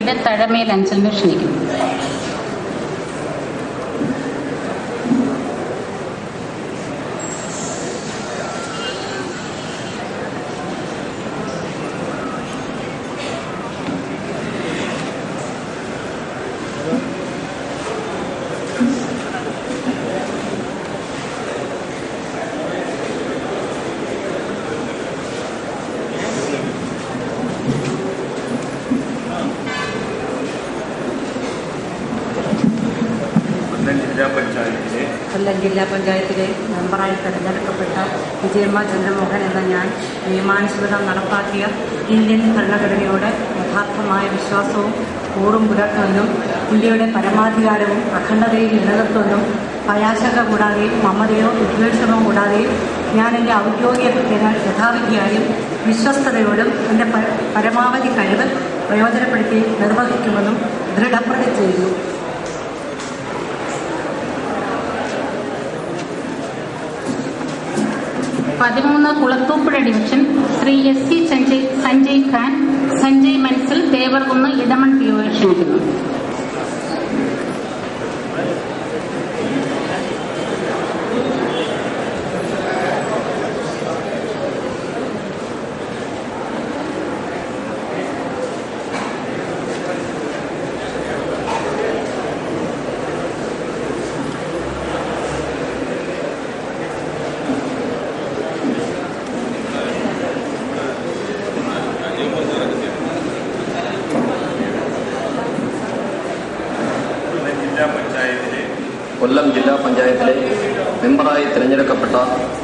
തഴമേൽ അഞ്ചലിനെ ക്ഷണിക്കുന്നു. കൊല്ലം ജില്ലാ പഞ്ചായത്തിലെ മെമ്പറായി തെരഞ്ഞെടുക്കപ്പെട്ട വിജയമ്മ ചന്ദ്രമോഹൻ എന്ന ഞാൻ നിയമാനുസൃതം നടപ്പാക്കിയ ഇന്ത്യൻ ഭരണഘടനയോട് യഥാർത്ഥമായ വിശ്വാസവും കൂറും പുലർത്തുമെന്നും ഇന്ത്യയുടെ പരമാധികാരവും അഖണ്ഡതയും നിലനിർത്തുമെന്നും ഭയാശങ്ക കൂടാതെയും മമതയോ വിദ്വേഷമോ കൂടാതെയും ഞാൻ എൻ്റെ ഔദ്യോഗിക കൃത്യങ്ങൾ യഥാവിധിയായും വിശ്വസ്തയോടും എൻ്റെ പരമാവധി കഴിവ് പ്രയോജനപ്പെടുത്തി നിർവഹിക്കുമെന്നും ദൃഢപ്രതിജ്ഞ ചെയ്യുന്നു. Kulathupuzha division Shri SC Sanjay Khan, Sanjay Manzil, Thevarkunnu, Edamon PO ക്ഷണിക്കുന്നു. കൊല്ലം ജില്ലാ പഞ്ചായത്തിലെ മെമ്പറായി തിരഞ്ഞെടുക്കപ്പെട്ട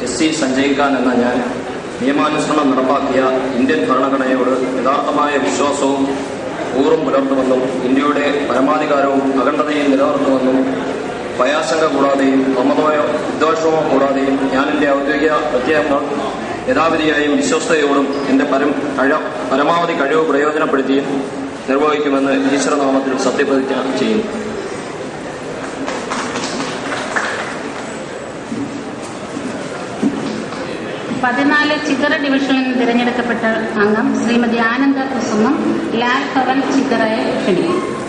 SC സഞ്ജയ് ഖാൻ എന്ന ഞാൻ നിയമാനുസരണം നടപ്പാക്കിയ ഇന്ത്യൻ ഭരണഘടനയോട് യഥാർത്ഥമായ വിശ്വാസവും കൂറും പുലർത്തുമെന്നും ഇന്ത്യയുടെ പരമാധികാരവും അഖണ്ഡതയും നിലനിർത്തുമെന്നും ഭയാശങ്ക കൂടാതെയും മമതയോ വിദ്വേഷമോ കൂടാതെയും ഞാൻ എൻ്റെ ഔദ്യോഗിക പ്രത്യയങ്ങൾ യഥാവിധിയായും വിശ്വസ്തയോടും എൻ്റെ പരമാവധി കഴിവ് പ്രയോജനപ്പെടുത്തിയും നിർവഹിക്കുമെന്ന് ഈശ്വരനാമത്തിൽ സത്യപ്രതിജ്ഞ ചെയ്യുന്നു. ചിതറ ഡിവിഷനിൽ നിന്ന് തിരഞ്ഞെടുക്കപ്പെട്ട അംഗം ശ്രീമതി ആനന്ദ കുസുമം ലാൽ ഭവൻ ചിതറയെ ക്ഷണിക്കുന്നു.